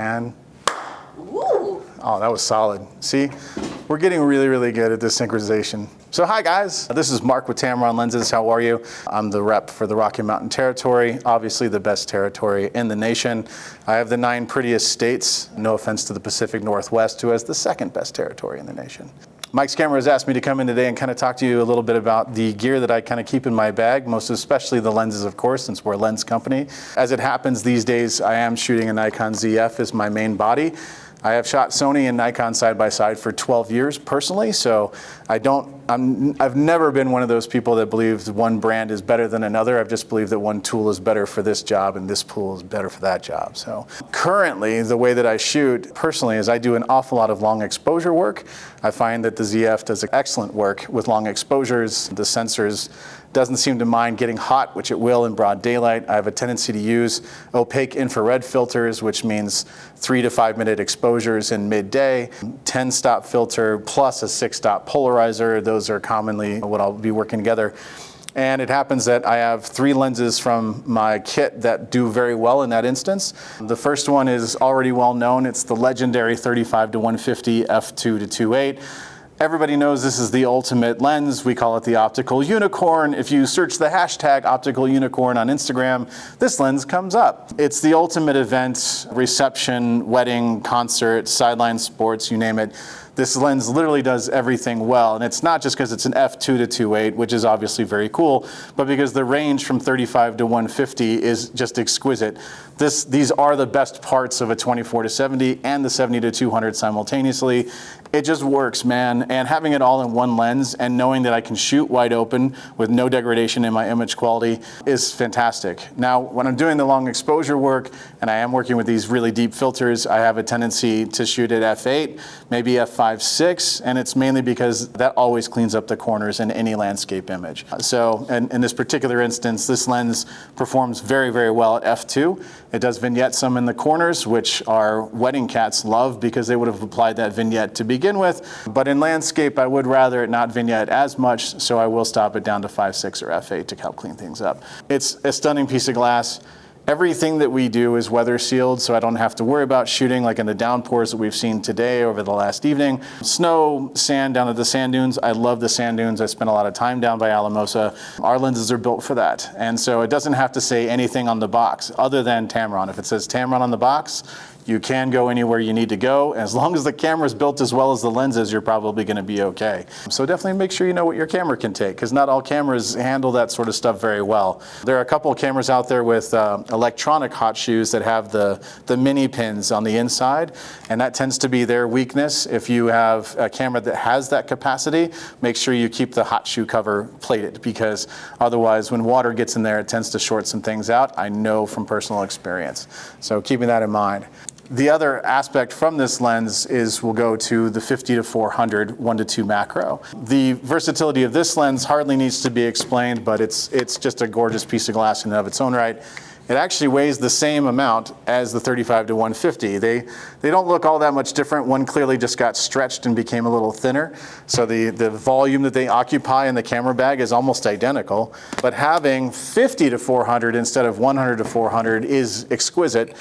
And, Ooh. oh, that was solid. See, we're getting really, really good at this synchronization. So hi guys, this is Mark with Tamron Lenses. How are you? I'm the rep for the Rocky Mountain Territory, obviously the best territory in the nation. I have the 9 prettiest states, no offense to the Pacific Northwest, who has the 2nd best territory in the nation. Mike's camera has asked me to come in today and kind of talk to you a little bit about the gear that I kind of keep in my bag, most especially the lenses, of course, since we're a lens company. As it happens these days, I am shooting a Nikon ZF as my main body. I have shot Sony and Nikon side by side for 12 years personally, so I've never been one of those people that believes one brand is better than another. I've just believed that one tool is better for this job and this tool is better for that job. So currently, the way that I shoot personally is I do an awful lot of long exposure work. I find that the ZF does excellent work with long exposures. The sensors doesn't seem to mind getting hot, which it will in broad daylight. I have a tendency to use opaque infrared filters, which means 3 to 5 minute exposures in midday, 10-stop filter plus a 6-stop polarizer. Those are commonly what I'll be working together. And it happens that I have 3 lenses from my kit that do very well in that instance. The first one is already well known. It's the legendary 35-150 f2-2.8. Everybody knows this is the ultimate lens. We call it the optical unicorn. If you search the hashtag optical unicorn on Instagram, this lens comes up. It's the ultimate event, reception, wedding, concert, sideline sports, you name it. This lens literally does everything well, and it's not just because it's an f2-2.8, which is obviously very cool, but because the range from 35 to 150 is just exquisite. These are the best parts of a 24-70 and the 70-200 simultaneously. It just works, man. And having it all in one lens and knowing that I can shoot wide open with no degradation in my image quality is fantastic. Now, when I'm doing the long exposure work and I am working with these really deep filters, I have a tendency to shoot at f8, maybe f5.6, and it's mainly because that always cleans up the corners in any landscape image. So in this particular instance, this lens performs very, very well at f2. It does vignette some in the corners, which our wedding cats love because they would have applied that vignette to begin with. But in landscape, I would rather it not vignette as much, so I will stop it down to 5.6 or f8 to help clean things up. It's a stunning piece of glass. Everything that we do is weather sealed, so I don't have to worry about shooting like in the downpours that we've seen today over the last evening. Snow, sand down at the sand dunes. I love the sand dunes. I spent a lot of time down by Alamosa. Our lenses are built for that. And so it doesn't have to say anything on the box other than Tamron. If it says Tamron on the box, you can go anywhere you need to go. As long as the camera's built as well as the lenses, you're probably gonna be okay. So definitely make sure you know what your camera can take, because not all cameras handle that sort of stuff very well. There are a couple of cameras out there with electronic hot shoes that have the mini pins on the inside, and that tends to be their weakness. If you have a camera that has that capacity, make sure you keep the hot shoe cover plated, because otherwise when water gets in there, it tends to short some things out. I know from personal experience. So keeping that in mind. The other aspect from this lens is we'll go to the 50-400 1:2 macro. The versatility of this lens hardly needs to be explained, but it's just a gorgeous piece of glass in and of its own right. It actually weighs the same amount as the 35-150. They don't look all that much different. One clearly just got stretched and became a little thinner. So the volume that they occupy in the camera bag is almost identical. But having 50-400 instead of 100-400 is exquisite.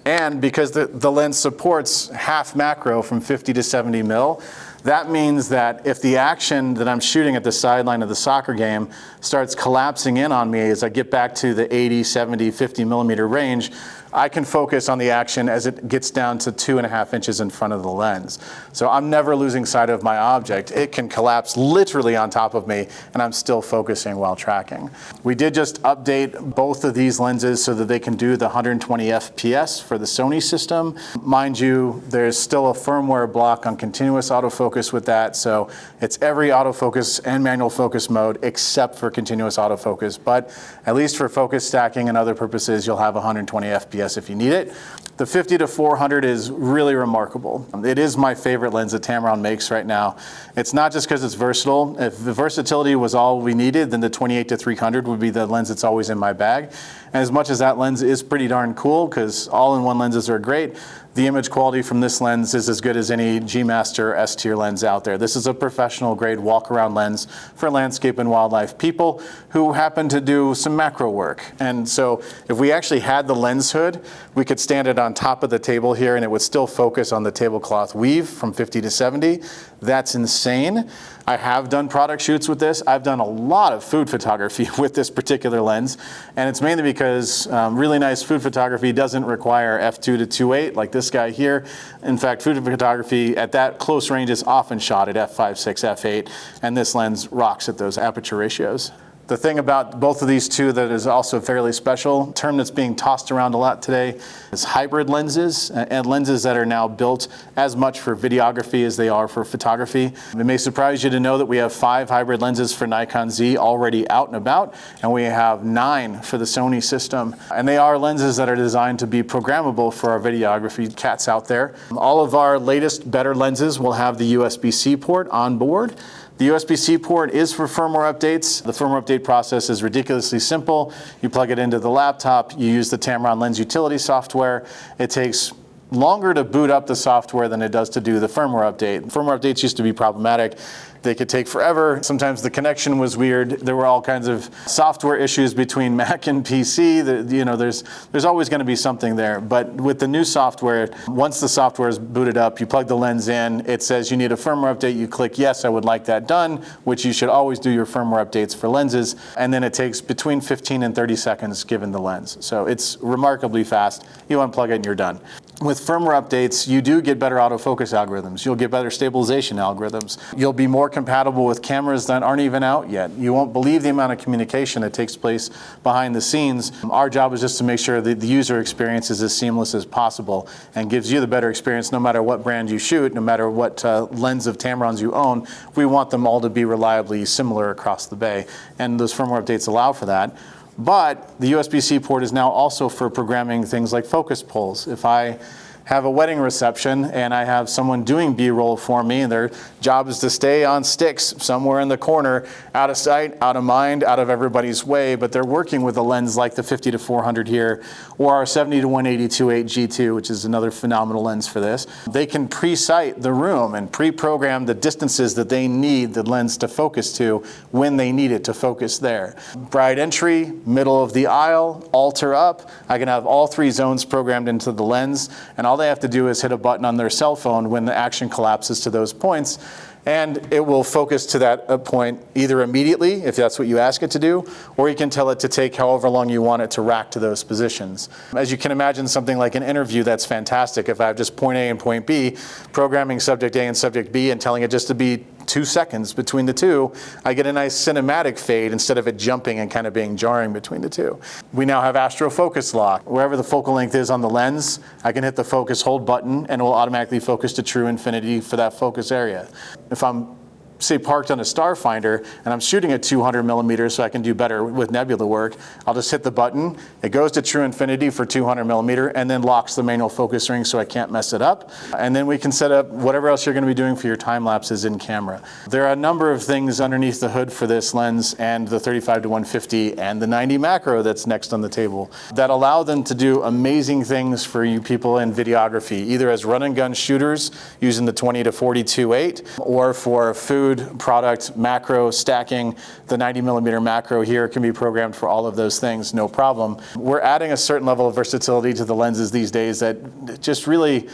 And because the lens supports half macro from 50 to 70 mil, that means that if the action that I'm shooting at the sideline of the soccer game starts collapsing in on me as I get back to the 80, 70, 50 millimeter range, I can focus on the action as it gets down to 2.5 inches in front of the lens. So I'm never losing sight of my object. It can collapse literally on top of me and I'm still focusing while tracking. We did just update both of these lenses so that they can do the 120 FPS for the Sony system. Mind you, there's still a firmware block on continuous autofocus with that, so it's every autofocus and manual focus mode except for continuous autofocus, but at least for focus stacking and other purposes, you'll have 120 FPS if you need it. The 50-400 is really remarkable. It is my favorite lens that Tamron makes right now. It's not just because it's versatile. If the versatility was all we needed, then the 28-300 would be the lens that's always in my bag. And as much as that lens is pretty darn cool, because all-in-one lenses are great, the image quality from this lens is as good as any G Master S-tier lens out there. This is a professional grade walk-around lens for landscape and wildlife people who happen to do some macro work. And so if we actually had the lens hood, we could stand it on top of the table here and it would still focus on the tablecloth weave from 50 to 70. That's insane. I have done product shoots with this. I've done a lot of food photography with this particular lens, and it's mainly because really nice food photography doesn't require f2 to 2.8 like this guy here. In fact, food photography at that close range is often shot at f5.6, f8, and this lens rocks at those aperture ratios. The thing about both of these two that is also fairly special, a term that's being tossed around a lot today, is hybrid lenses, and lenses that are now built as much for videography as they are for photography. It may surprise you to know that we have 5 hybrid lenses for Nikon Z already out and about, and we have 9 for the Sony system. And they are lenses that are designed to be programmable for our videography cats out there. All of our latest, better lenses will have the USB-C port on board. The USB-C port is for firmware updates. The firmware update process is ridiculously simple. You plug it into the laptop, you use the Tamron Lens Utility software. It takes longer to boot up the software than it does to do the firmware update. Firmware updates used to be problematic. They could take forever. Sometimes the connection was weird. There were all kinds of software issues between Mac and PC. There's always going to be something there. But with the new software, once the software is booted up, you plug the lens in, it says you need a firmware update, you click yes, I would like that done, which you should always do your firmware updates for lenses, and then it takes between 15 and 30 seconds given the lens. So it's remarkably fast. You unplug it and you're done. With firmware updates, you do get better autofocus algorithms. You'll get better stabilization algorithms. You'll be more compatible with cameras that aren't even out yet. You won't believe the amount of communication that takes place behind the scenes. Our job is just to make sure that the user experience is as seamless as possible and gives you the better experience no matter what brand you shoot, no matter what lens of Tamrons you own. We want them all to be reliably similar across the bay, and those firmware updates allow for that. But the USB-C port is now also for programming things like focus pulls. If I have a wedding reception and I have someone doing B-roll for me and their job is to stay on sticks somewhere in the corner, out of sight, out of mind, out of everybody's way, but they're working with a lens like the 50 to 400 here or our 70 to 180 2.8 G2, which is another phenomenal lens for this. They can pre-sight the room and pre-program the distances that they need the lens to focus to when they need it to focus there. Bride entry, middle of the aisle, altar up. I can have all 3 zones programmed into the lens, and all they have to do is hit a button on their cell phone when the action collapses to those points, and it will focus to that point either immediately, if that's what you ask it to do, or you can tell it to take however long you want it to rack to those positions. As you can imagine, something like an interview, that's fantastic. If I have just point A and point B, programming subject A and subject B and telling it just to be 2 seconds between the two, I get a nice cinematic fade instead of it jumping and kind of being jarring between the two. We now have Astro Focus Lock. Wherever the focal length is on the lens, I can hit the focus hold button and it will automatically focus to true infinity for that focus area. If I'm, say, parked on a starfinder and I'm shooting at 200 millimeters so I can do better with nebula work, I'll just hit the button, it goes to true infinity for 200 millimeter and then locks the manual focus ring so I can't mess it up. And then we can set up whatever else you're going to be doing for your time lapses in camera. There are a number of things underneath the hood for this lens and the 35 to 150 and the 90 macro that's next on the table that allow them to do amazing things for you people in videography, either as run and gun shooters using the 20 to 42.8 or for food product macro stacking. The 90 millimeter macro here can be programmed for all of those things, no problem. We're adding a certain level of versatility to the lenses these days that just really,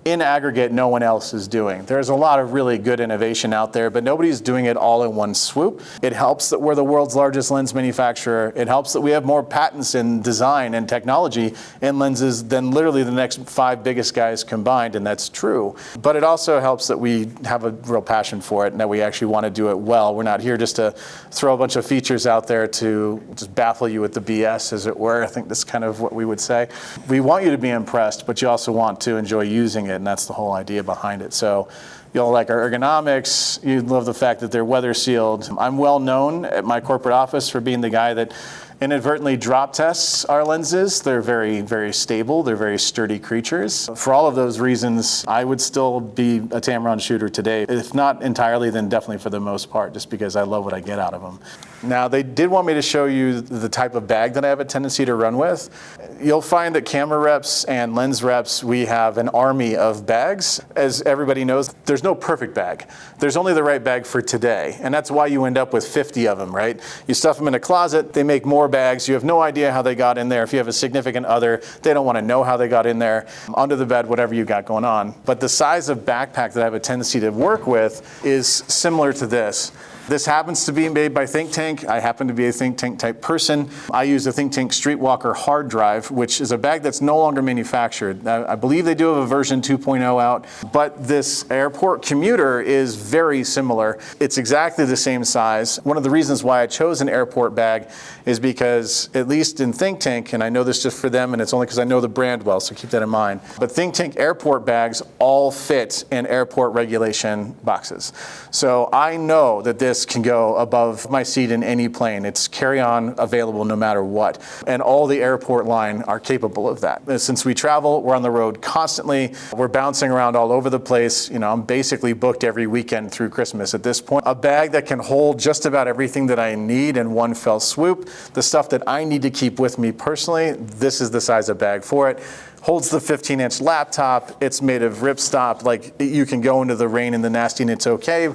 in aggregate, no one else is doing. There's a lot of really good innovation out there, but nobody's doing it all in one swoop. It helps that we're the world's largest lens manufacturer. It helps that we have more patents in design and technology in lenses than literally the next 5 biggest guys combined, and that's true. But it also helps that we have a real passion for it and that we actually want to do it well. We're not here just to throw a bunch of features out there to just baffle you with the BS, as it were. I think that's kind of what we would say. We want you to be impressed, but you also want to enjoy using it. And that's the whole idea behind it. So you'll like our ergonomics. You love the fact that they're weather sealed. I'm well known at my corporate office for being the guy that inadvertently drop tests our lenses. They're very, very stable. They're very sturdy creatures. For all of those reasons, I would still be a Tamron shooter today. If not entirely, then definitely for the most part, just because I love what I get out of them. Now, they did want me to show you the type of bag that I have a tendency to run with. You'll find that camera reps and lens reps, we have an army of bags. As everybody knows, there's no perfect bag. There's only the right bag for today. And that's why you end up with 50 of them, right? You stuff them in a closet, they make more bags. You have no idea how they got in there. If you have a significant other, they don't want to know how they got in there. Under the bed, whatever you got going on. But the size of backpack that I have a tendency to work with is similar to this. This happens to be made by Think Tank. I happen to be a Think Tank type person. I use a Think Tank Streetwalker hard drive, which is a bag that's no longer manufactured. I believe they do have a version 2.0 out, but this airport commuter is very similar. It's exactly the same size. One of the reasons why I chose an airport bag is because, at least in Think Tank, and I know this just for them, and it's only because I know the brand well, so keep that in mind, but Think Tank airport bags all fit in airport regulation boxes. So I know that this can go above my seat in any plane. It's carry-on available no matter what. And all the airport line are capable of that. Since we travel, we're on the road constantly. We're bouncing around all over the place. You know, I'm basically booked every weekend through Christmas at this point. A bag that can hold just about everything that I need in one fell swoop. The stuff that I need to keep with me personally, this is the size of bag for it. Holds the 15-inch laptop. It's made of ripstop. Like, you can go into the rain and the nasty and it's okay.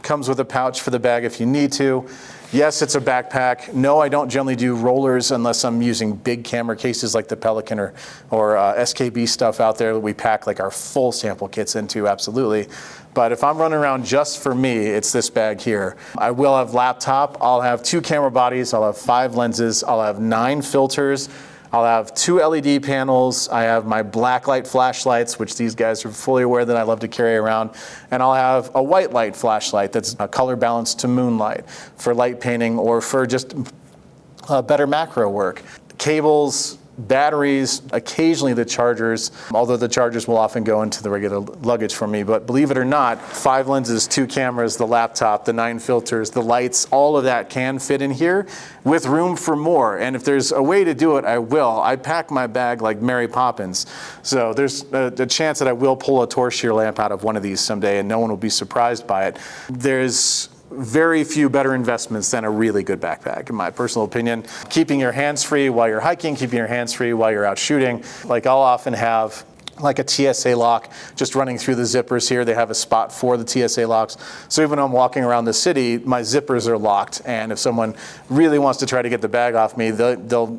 Comes with a pouch for the bag if you need to. Yes, it's a backpack. No, I don't generally do rollers unless I'm using big camera cases like the Pelican or SKB stuff out there that we pack like our full sample kits into, absolutely. But if I'm running around just for me, it's this bag here. I will have laptop. I'll have 2 camera bodies. I'll have 5 lenses. I'll have 9 filters. I'll have 2 LED panels. I have my black light flashlights, which these guys are fully aware that I love to carry around. And I'll have a white light flashlight that's color balanced to moonlight for light painting or for just better macro work. Cables, batteries, occasionally the chargers, although the chargers will often go into the regular luggage for me. But believe it or not, 5 lenses, 2 cameras, the laptop, the 9 filters, the lights, all of that can fit in here with room for more. And if there's a way to do it, I will. I pack my bag like Mary Poppins. So there's a chance that I will pull a torchlight lamp out of one of these someday and no one will be surprised by it. There's very few better investments than a really good backpack, in my personal opinion. Keeping your hands free while you're hiking, keeping your hands free while you're out shooting. Like, I'll often have like a TSA lock just running through the zippers here. They have a spot for the TSA locks. So even when I'm walking around the city, my zippers are locked. And if someone really wants to try to get the bag off me, they'll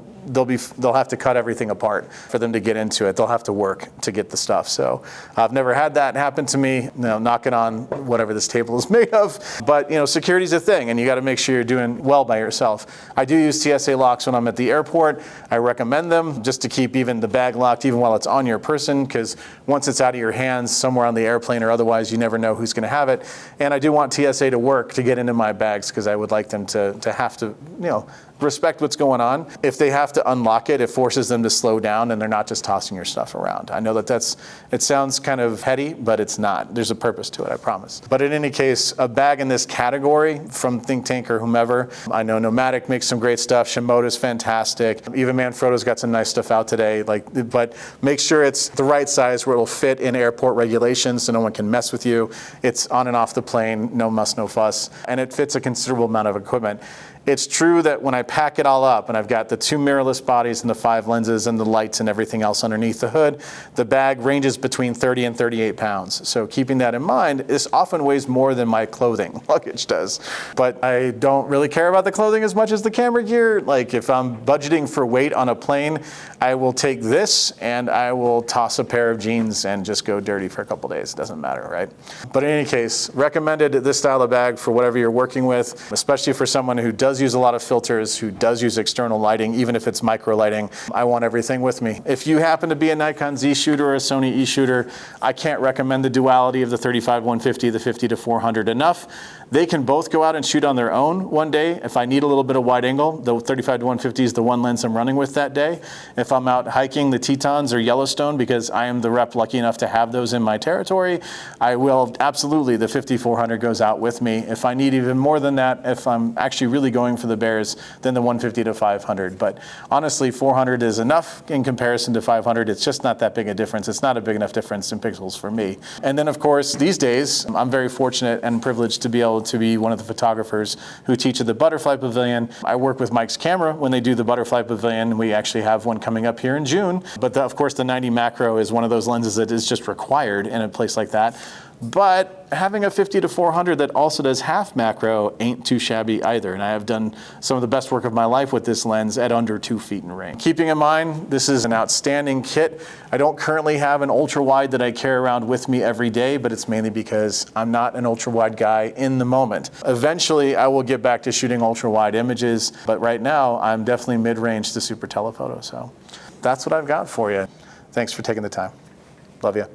have to cut everything apart for them to get into it. They'll have to work to get the stuff. So I've never had that happen to me. You know, knocking on whatever this table is made of. But you know, security's a thing, and you got to make sure you're doing well by yourself. I do use TSA locks when I'm at the airport. I recommend them just to keep even the bag locked, even while it's on your person, because once it's out of your hands somewhere on the airplane or otherwise, you never know who's going to have it. And I do want TSA to work to get into my bags because I would like them to have to, you know, respect what's going on. If they have to unlock it, it forces them to slow down and they're not just tossing your stuff around. I know that it sounds kind of heady, but it's not. There's a purpose to it, I promise. But in any case, a bag in this category from Think Tank or whomever, I know Nomadic makes some great stuff. Shimoda's fantastic. Even Manfrotto's got some nice stuff out today. But make sure it's the right size where it'll fit in airport regulations so no one can mess with you. It's on and off the plane, no muss, no fuss. And it fits a considerable amount of equipment. It's true that when I pack it all up and I've got the 2 mirrorless bodies and the 5 lenses and the lights and everything else underneath the hood, the bag ranges between 30 and 38 pounds. So keeping that in mind, this often weighs more than my clothing luggage does. But I don't really care about the clothing as much as the camera gear. Like, if I'm budgeting for weight on a plane, I will take this and I will toss a pair of jeans and just go dirty for a couple days. It doesn't matter, right? But in any case, recommended this style of bag for whatever you're working with, especially for someone who does use a lot of filters, who does use external lighting, even if it's micro lighting. I want everything with me. If you happen to be a Nikon Z shooter or a Sony E shooter, I can't recommend the duality of the 35-150, the 50-400 enough. They can both go out and shoot on their own one day. If I need a little bit of wide angle, the 35-150 is the one lens I'm running with that day. If I'm out hiking the Tetons or Yellowstone, because I am the rep lucky enough to have those in my territory, I will absolutely, the 50-400 goes out with me. If I need even more than that, if I'm actually really going going for the bears than the 150 to 500. But honestly, 400 is enough in comparison to 500. It's just not that big a difference. It's not a big enough difference in pixels for me. And then, of course, these days, I'm very fortunate and privileged to be able to be one of the photographers who teach at the Butterfly Pavilion. I work with Mike's camera when they do the Butterfly Pavilion. We actually have one coming up here in June. But of course, the 90 macro is one of those lenses that is just required in a place like that. But having a 50 to 400 that also does half macro ain't too shabby either. And I have done some of the best work of my life with this lens at under 2 feet in range. Keeping in mind, this is an outstanding kit. I don't currently have an ultra wide that I carry around with me every day, but it's mainly because I'm not an ultra wide guy in the moment. Eventually, I will get back to shooting ultra wide images, but right now, I'm definitely mid-range to super telephoto. So that's what I've got for you. Thanks for taking the time. Love you.